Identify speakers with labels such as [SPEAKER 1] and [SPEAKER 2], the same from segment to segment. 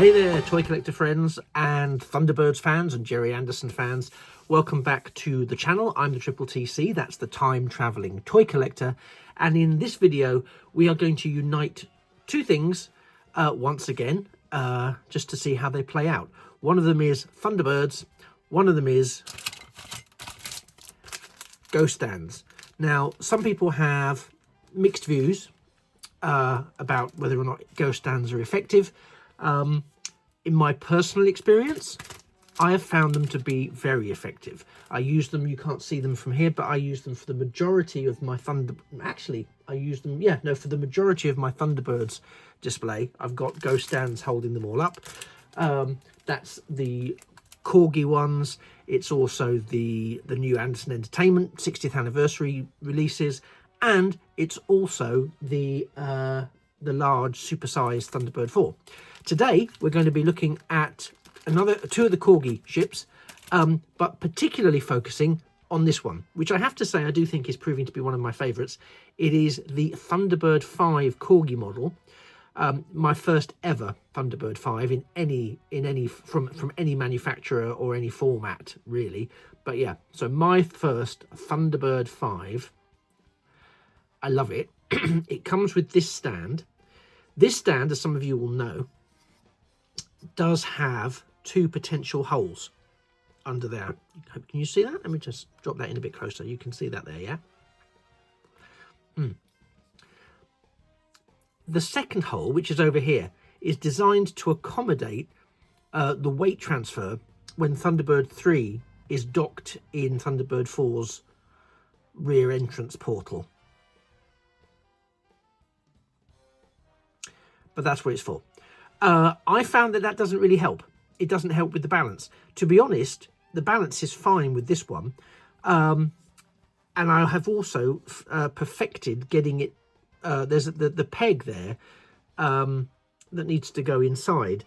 [SPEAKER 1] Hey there, toy collector friends and Thunderbirds fans and Jerry Anderson fans. Welcome back to the channel. I'm the Triple TC, that's the time traveling toy collector. And in this video, we are going to unite two things once again, just to see how they play out. One of them is Thunderbirds, one of them is ghost stands. Now, some people have mixed views about whether or not ghost stands are effective. In my personal experience, I have found them to be very effective. I use them, you can't see them from here, but I use them for the majority of my for the majority of my Thunderbirds display. I've got ghost stands holding them all up. That's the Corgi ones. It's also the new Anderson Entertainment 60th anniversary releases, and it's also the large supersized Thunderbird 4. Today we're going to be looking at two of the Corgi ships, but particularly focusing on this one, which I have to say I do think is proving to be one of my favourites. It is the Thunderbird 5 Corgi model, my first ever Thunderbird 5 from any manufacturer or any format really. But yeah, so my first Thunderbird 5. I love it. It comes with this stand. This stand, as some of you will know, does have two potential holes under there. Can you see that? Let me just drop that in a bit closer. You can see that there, yeah? The second hole, which is over here, is designed to accommodate the weight transfer when Thunderbird 3 is docked in Thunderbird 4's rear entrance portal. But that's what it's for. I found that doesn't really help. It doesn't help with the balance. To be honest, the balance is fine with this one. And I have also perfected getting it. There's the peg there that needs to go inside.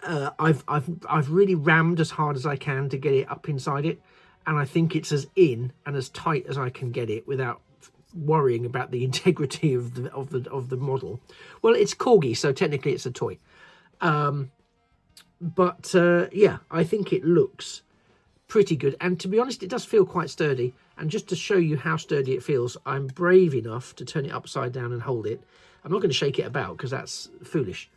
[SPEAKER 1] I've really rammed as hard as I can to get it up inside it, and I think it's as in and as tight as I can get it without worrying about the integrity of the model. Well, it's Corgi, so technically it's a toy. Yeah, I think it looks pretty good, and to be honest, it does feel quite sturdy. And just to show you how sturdy it feels, I'm brave enough to turn it upside down and hold it. I'm not going to shake it about because that's foolish.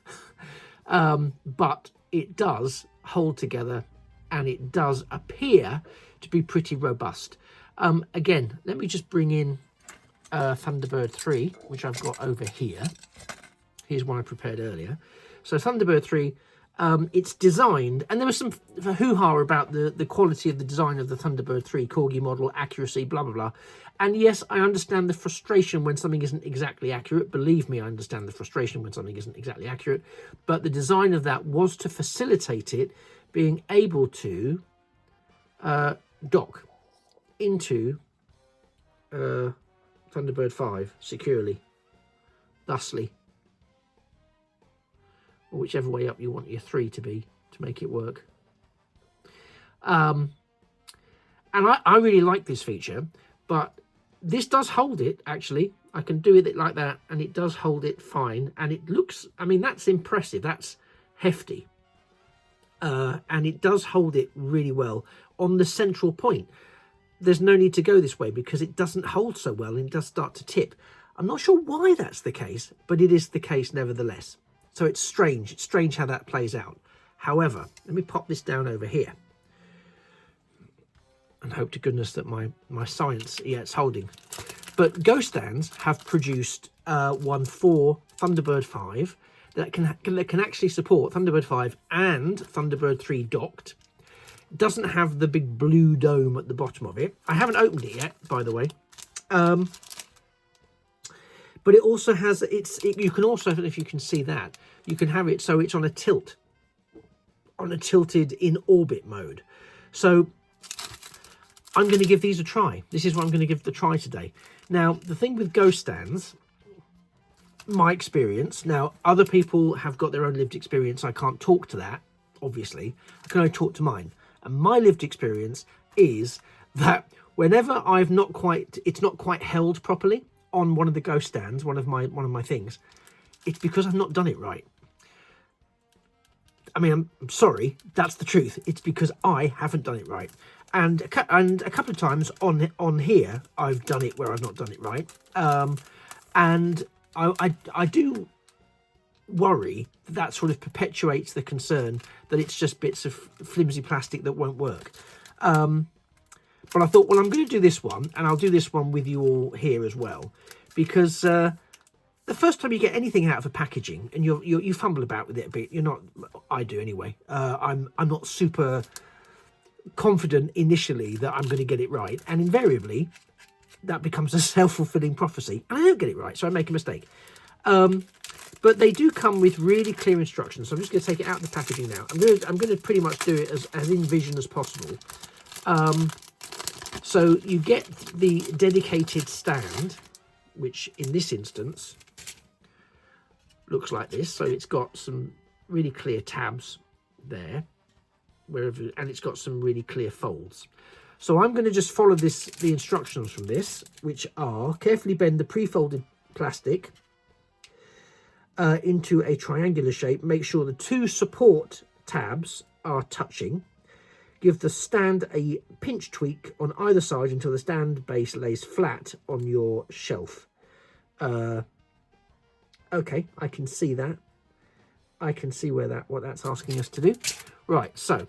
[SPEAKER 1] But it does hold together, and it does appear to be pretty robust. Again, let me just bring in Thunderbird 3, which I've got over here. Here's one I prepared earlier. So Thunderbird 3, it's designed, and there was some hoo-ha about the quality of the design of the Thunderbird 3 Corgi model, accuracy, blah, blah, blah. And yes, I understand the frustration when something isn't exactly accurate. Believe me, I understand the frustration when something isn't exactly accurate. But the design of that was to facilitate it being able to dock into Thunderbird 5 securely, thusly, or whichever way up you want your 3 to be to make it work. And I really like this feature, but this does hold it. Actually, I can do it like that, and it does hold it fine, and it looks, I mean, that's impressive, that's hefty, and it does hold it really well on the central point. There's no need to go this way because it doesn't hold so well, and it does start to tip. I'm not sure why that's the case, but it is the case nevertheless. So it's strange. It's strange how that plays out. However, let me pop this down over here and hope to goodness that my science, yeah, it's holding. But ghost stands have produced one for Thunderbird 5 that can actually support Thunderbird 5 and Thunderbird 3 docked. It doesn't have the big blue dome at the bottom of it. I haven't opened it yet, by the way. But it also has, you can also, if you can see that, you can have it so it's on a tilt, on a tilted in orbit mode. So I'm going to give these a try. This is what I'm going to give the try today. Now, the thing with ghost stands, my experience, now other people have got their own lived experience. I can't talk to that, obviously. I can only talk to mine. And my lived experience is that whenever it's not quite held properly on one of the ghost stands, one of my things, it's because I've not done it right. I mean, I'm sorry, that's the truth. It's because I haven't done it right. And a couple of times on here, I've done it where I've not done it right. And I do worry that sort of perpetuates the concern that it's just bits of flimsy plastic that won't work. But I thought, well, I'm going to do this one, and I'll do this one with you all here as well, because the first time you get anything out of a packaging and you fumble about with it a bit, you're not, I do anyway, I'm not super confident initially that I'm going to get it right, and invariably that becomes a self-fulfilling prophecy, and I don't get it right, so I make a mistake. But they do come with really clear instructions, so I'm just going to take it out of the packaging now. I'm going to pretty much do it as in vision as possible. So you get the dedicated stand, which in this instance looks like this. So it's got some really clear tabs there, and it's got some really clear folds. So I'm going to just follow the instructions from this, which are carefully bend the pre-folded plastic into a triangular shape. Make sure the two support tabs are touching. Give the stand a pinch tweak on either side until the stand base lays flat on your shelf. Okay, I can see that. I can see what that's asking us to do. Right, so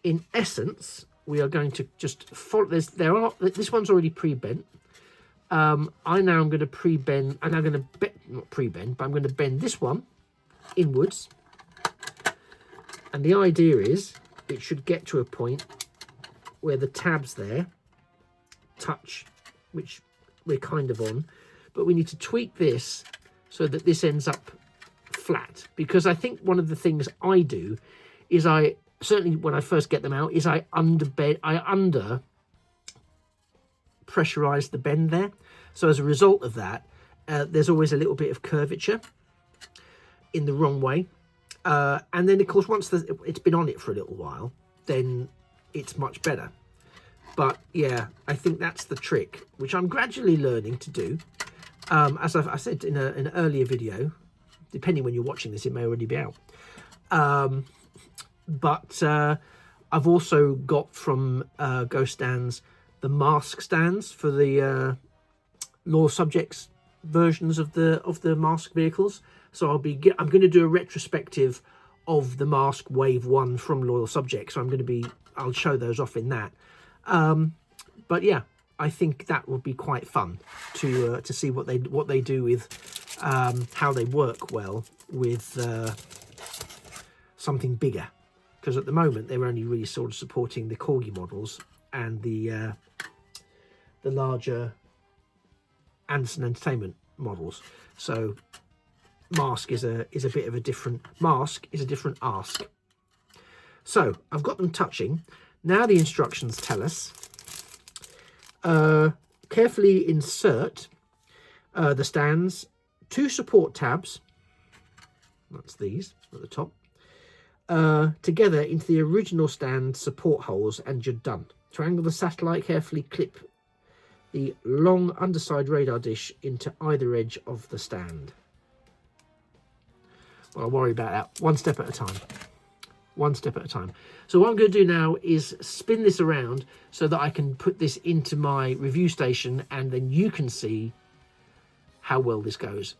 [SPEAKER 1] in essence, we are going to just follow this. This one's already pre-bent. I'm going to pre-bend, and I'm going to not pre-bend, but I'm going to bend this one inwards. And the idea is it should get to a point where the tabs there touch, which we're kind of on, but we need to tweak this so that this ends up flat, because I think one of the things I do is certainly when I first get them out, is I under pressurize the bend there. So as a result of that, there's always a little bit of curvature in the wrong way. And then, of course, once it's been on it for a little while, then it's much better. But yeah, I think that's the trick, which I'm gradually learning to do. As I said in an earlier video, depending when you're watching this, it may already be out. But I've also got from Go Stands the mask stands for the Loyal Subjects versions of the mask vehicles. So I'm going to do a retrospective of the mask wave 1 from Loyal Subjects. So I'll show those off in that. But yeah, I think that would be quite fun to see what they do with how they work well with something bigger. Because at the moment they're only really sort of supporting the Corgi models and the larger Anderson Entertainment models. So mask is a bit of a different ask. So I've got them touching. Now the instructions tell us carefully insert the stands, 2 support tabs, that's these at the top, together into the original stand support holes, and you're done. Triangle the satellite, carefully clip the long underside radar dish into either edge of the stand. Well, I'll worry about that one step at a time. One step at a time. So what I'm going to do now is spin this around so that I can put this into my review station, and then you can see how well this goes.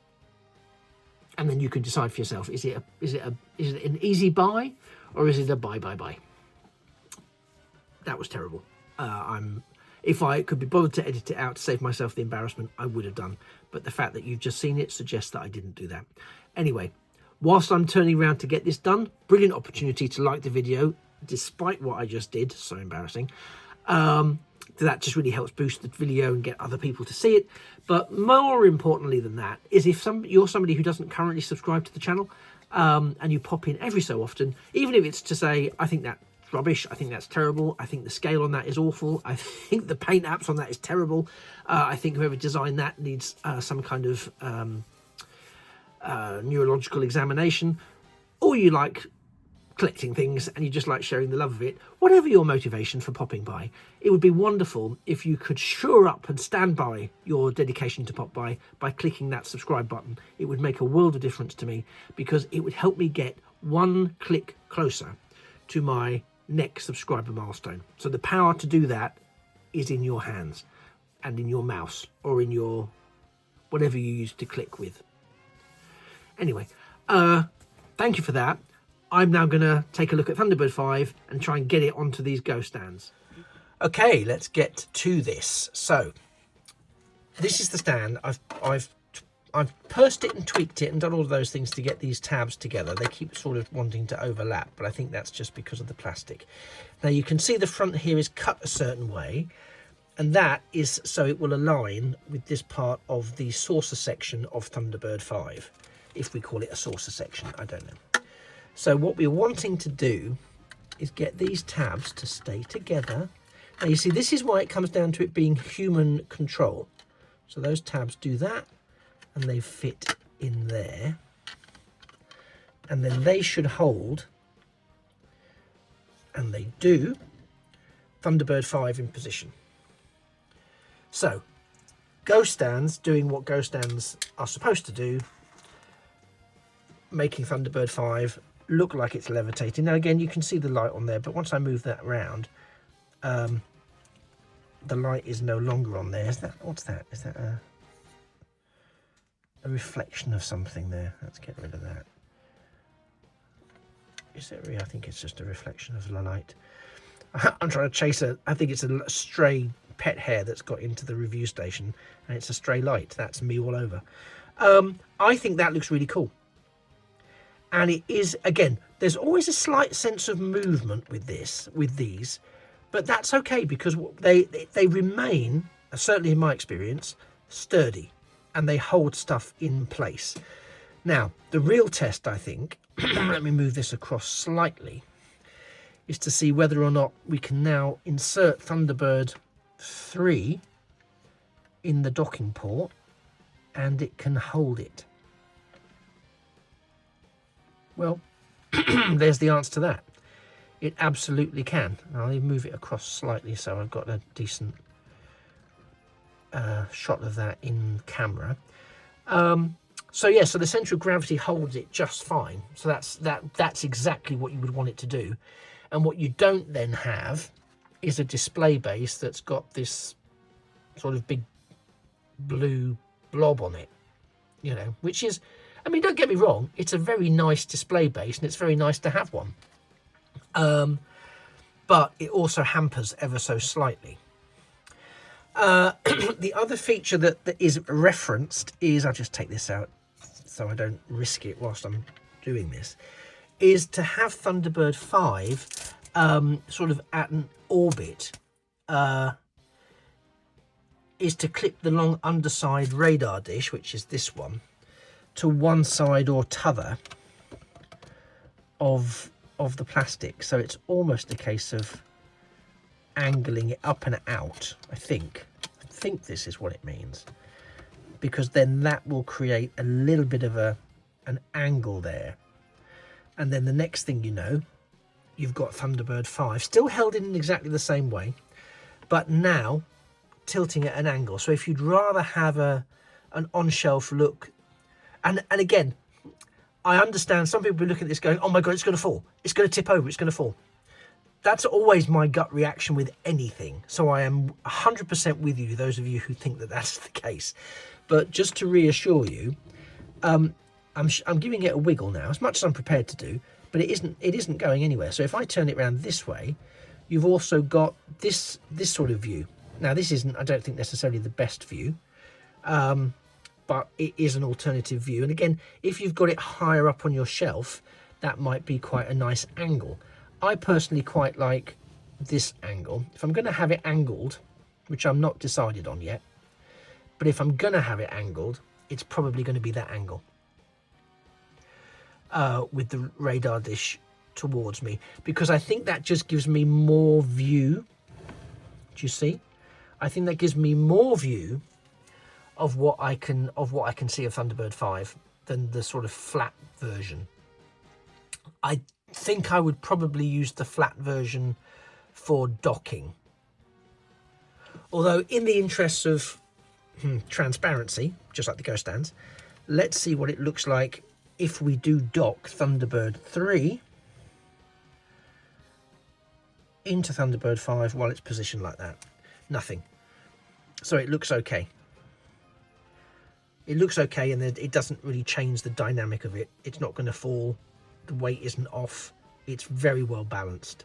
[SPEAKER 1] And then you can decide for yourself, is it an easy buy, or is it a buy? That was terrible. If I could be bothered to edit it out to save myself the embarrassment, I would have done. But the fact that you've just seen it suggests that I didn't do that. Anyway, whilst I'm turning around to get this done, brilliant opportunity to like the video, despite what I just did. So embarrassing. That just really helps boost the video and get other people to see it. But more importantly than that is if you're somebody who doesn't currently subscribe to the channel, and you pop in every so often, even if it's to say, I think that's rubbish, I think that's terrible, I think the scale on that is awful, I think the paint apps on that is terrible, I think whoever designed that needs some kind of neurological examination, or you like collecting things and you just like sharing the love of it, whatever your motivation for popping by, it would be wonderful if you could shore up and stand by your dedication to pop by clicking that subscribe button. It would make a world of difference to me, because it would help me get one click closer to my next subscriber milestone. So the power to do that is in your hands and in your mouse or in your whatever you use to click with. Anyway, thank you for that. I'm now going to take a look at Thunderbird 5 and try and get it onto these Go stands. Okay, let's get to this. So this is the stand. I've pursed it and tweaked it and done all of those things to get these tabs together. They keep sort of wanting to overlap, but I think that's just because of the plastic. Now you can see the front here is cut a certain way, and that is so it will align with this part of the saucer section of Thunderbird 5. If we call it a saucer section, I don't know. So what we're wanting to do is get these tabs to stay together. Now you see, this is why it comes down to it being human control. So those tabs do that, and they fit in there. And then they should hold, and they do, Thunderbird 5 in position. So, Go stands doing what Go stands are supposed to do, making Thunderbird 5 look like it's levitating. Now again, you can see the light on there, but once I move that around, the light is no longer on there. Is that, what's that? Is that a reflection of something there? Let's get rid of that. Is it really? I think it's just a reflection of the light. I'm trying to chase I think it's a stray pet hair that's got into the review station, and it's a stray light. That's me all over. I think that looks really cool. And it is, again, there's always a slight sense of movement with these, but that's okay because they remain, certainly in my experience, sturdy, and they hold stuff in place. Now, the real test, I think, let me move this across slightly, is to see whether or not we can now insert Thunderbird 3 in the docking port and it can hold it. Well, there's the answer to that. It absolutely can. I'll even move it across slightly so I've got a decent shot of that in camera. So yeah, so the central gravity holds it just fine. So that's exactly what you would want it to do. And what you don't then have is a display base that's got this sort of big blue blob on it, you know, which is, I mean, don't get me wrong, it's a very nice display base and it's very nice to have one. But it also hampers ever so slightly. The other feature that is referenced is, I'll just take this out so I don't risk it whilst I'm doing this, is to have Thunderbird 5 sort of at an orbit, is to clip the long underside radar dish, which is this one, to one side or t'other of the plastic. So it's almost a case of angling it up and out. I think this is what it means, because then that will create a little bit of an angle there, and then the next thing you know, you've got Thunderbird 5 still held in exactly the same way, but now tilting at an angle. So if you'd rather have an on-shelf look, and again, I understand some people look at this going, oh my god, it's going to fall, it's going to tip over, it's going to fall. That's always my gut reaction with anything. So I am 100% with you, those of you who think that that's the case. But just to reassure you, I'm giving it a wiggle now, as much as I'm prepared to do, but it isn't going anywhere. So if I turn it around this way, you've also got this sort of view. Now this isn't, I don't think, necessarily the best view, but it is an alternative view. And again, if you've got it higher up on your shelf, that might be quite a nice angle. I personally quite like this angle. If I'm going to have it angled, which I'm not decided on yet, but if I'm going to have it angled, it's probably going to be that angle, with the radar dish towards me, because I think that just gives me more view. Do you see? I think that gives me more view of what I can see of Thunderbird 5 than the sort of flat version. I think I would probably use the flat version for docking. Although in the interests of transparency, just like the Go stands, let's see what it looks like if we do dock Thunderbird 3 into Thunderbird 5 while it's positioned like that. Nothing. So it looks okay. It looks okay, and it doesn't really change the dynamic of it. It's not going to fall. The weight isn't off. It's very well balanced.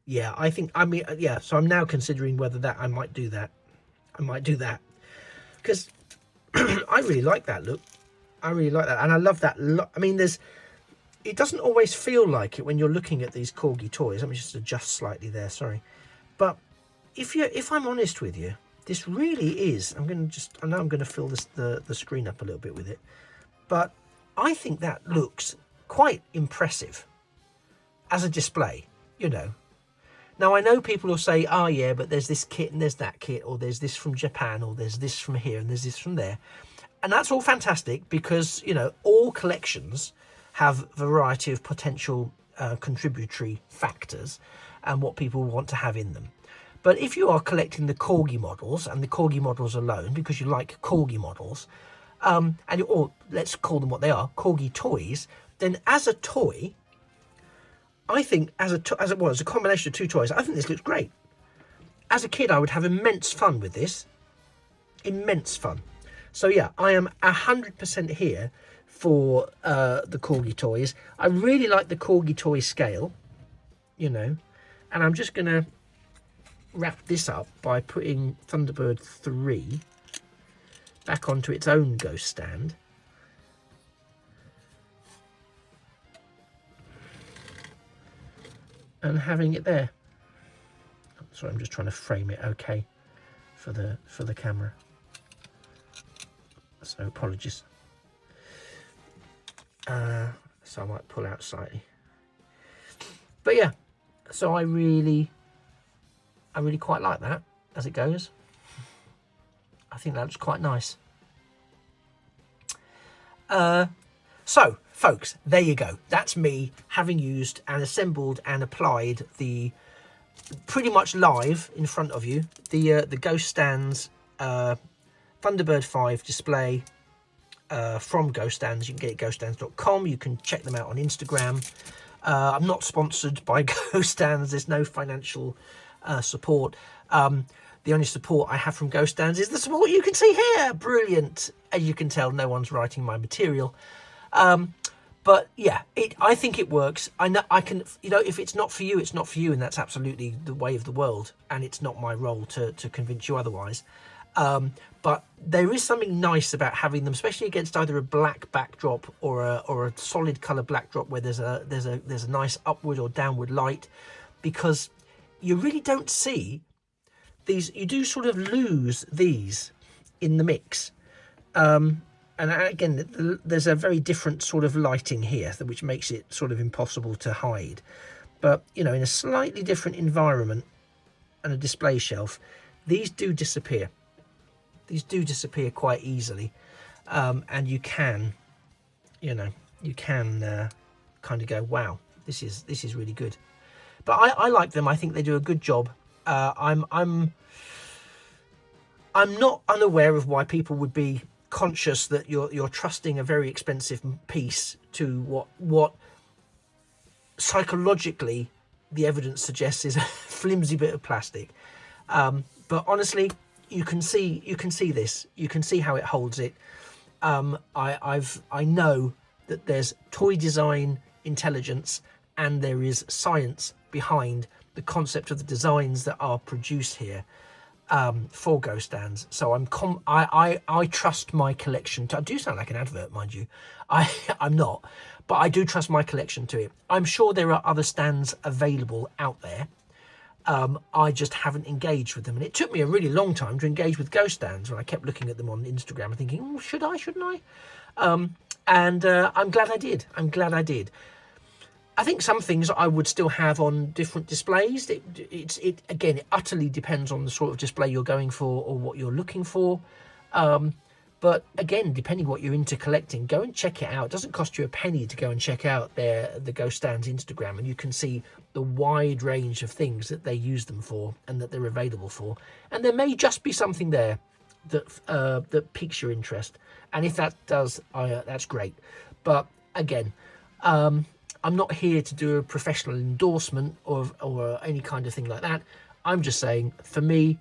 [SPEAKER 1] Yeah, I think, I mean, yeah, so I'm now considering whether I might do that. I might do that. Because I really like that look. I really like that. And I love that. I mean, it doesn't always feel like it when you're looking at these Corgi toys. Let me just adjust slightly there, sorry. But if I'm honest with you, this really is, I know I'm going to fill the screen up a little bit with it, but I think that looks quite impressive as a display, you know. Now, I know people will say, oh yeah, but there's this kit and there's that kit, or there's this from Japan, or there's this from here and there's this from there. And that's all fantastic because, you know, all collections have a variety of potential contributory factors and what people want to have in them. But if you are collecting the Corgi models and the Corgi models alone, because you like Corgi models, or let's call them what they are, Corgi toys, then as a toy, I think as a combination of two toys, I think this looks great. As a kid, I would have immense fun with this. Immense fun. So yeah, I am 100% here for the Corgi toys. I really like the Corgi toy scale, you know, and I'm just going to wrap this up by putting Thunderbird 3 back onto its own ghost stand. And having it there. Sorry, I'm just trying to frame it okay for the camera. So apologies. So I might pull out slightly. But yeah, so I really quite like that as it goes. I think that looks quite nice. So, folks, there you go. That's me having used and assembled and applied the pretty much live in front of you the Ghost Stands Thunderbird 5 display from Ghost Stands. You can get it at ghoststands.com. You can check them out on Instagram. I'm not sponsored by Ghost Stands. There's no financial support. The only support I have from Ghost Stands is the support you can see here. Brilliant. As you can tell, no one's writing my material. But yeah, I think it works. I know I can, you know, if it's not for you, it's not for you, and that's absolutely the way of the world. And it's not my role to convince you otherwise. But there is something nice about having them, especially against either a black backdrop or a solid color backdrop where there's a nice upward or downward light, because you really don't see these. You do sort of lose these in the mix. And again, there's a very different sort of lighting here, which makes it sort of impossible to hide. But, you know, in a slightly different environment and a display shelf, these do disappear. These do disappear quite easily. And you can, you know, you can kind of go, wow, this is really good. But I like them. I think they do a good job. I'm not unaware of why people would be conscious that you're trusting a very expensive piece to what psychologically the evidence suggests is a flimsy bit of plastic. But honestly, you can see this. You can see how it holds it. I know that there's toy design intelligence and there is science behind the concept of the designs that are produced here for Ghost Stands. So I trust my collection to. I do sound like an advert, mind you. I'm not, but I do trust my collection to it. I'm sure there are other stands available out there. I just haven't engaged with them, and it took me a really long time to engage with Ghost Stands when I kept looking at them on Instagram and thinking, oh, should I, shouldn't I? And I'm glad I did. I think some things I would still have on different displays. It again, it utterly depends on the sort of display you're going for or what you're looking for. But again, depending what you're into collecting, go and check it out. It doesn't cost you a penny to go and check out the Ghost Stands Instagram, and you can see the wide range of things that they use them for and that they're available for. And there may just be something there that piques your interest. And if that does, that's great. But again, I'm not here to do a professional endorsement or any kind of thing like that. I'm just saying, for me,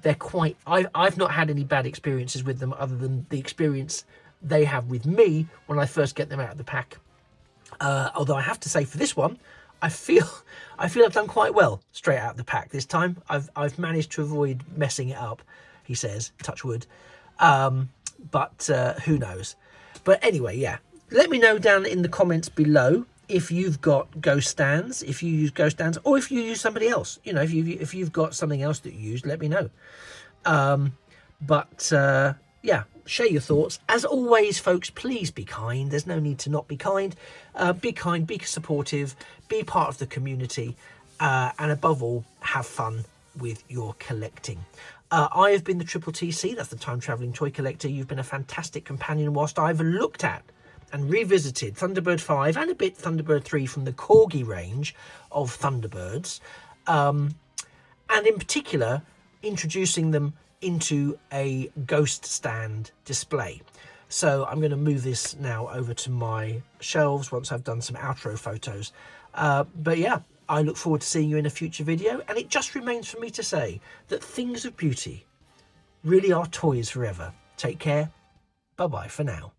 [SPEAKER 1] they're quite... I've not had any bad experiences with them other than the experience they have with me when I first get them out of the pack. Although I have to say, for this one, I feel I've done quite well straight out of the pack this time. I've managed to avoid messing it up, he says, touch wood. But who knows? But anyway, yeah. Let me know down in the comments below if you've got ghost stands, if you use ghost stands, or if you use somebody else. You know, if you've got something else that you use, let me know. Yeah, share your thoughts. As always, folks, please be kind. There's no need to not be kind. Be kind, be supportive, be part of the community, and above all, have fun with your collecting. I have been the Triple TC, that's the Time Travelling Toy Collector. You've been a fantastic companion whilst I've looked at and revisited Thunderbird 5 and a bit Thunderbird 3 from the Corgi range of Thunderbirds. And in particular, introducing them into a ghost stand display. So I'm going to move this now over to my shelves once I've done some outro photos. But yeah, I look forward to seeing you in a future video, and it just remains for me to say that things of beauty really are toys forever. Take care. Bye-bye for now.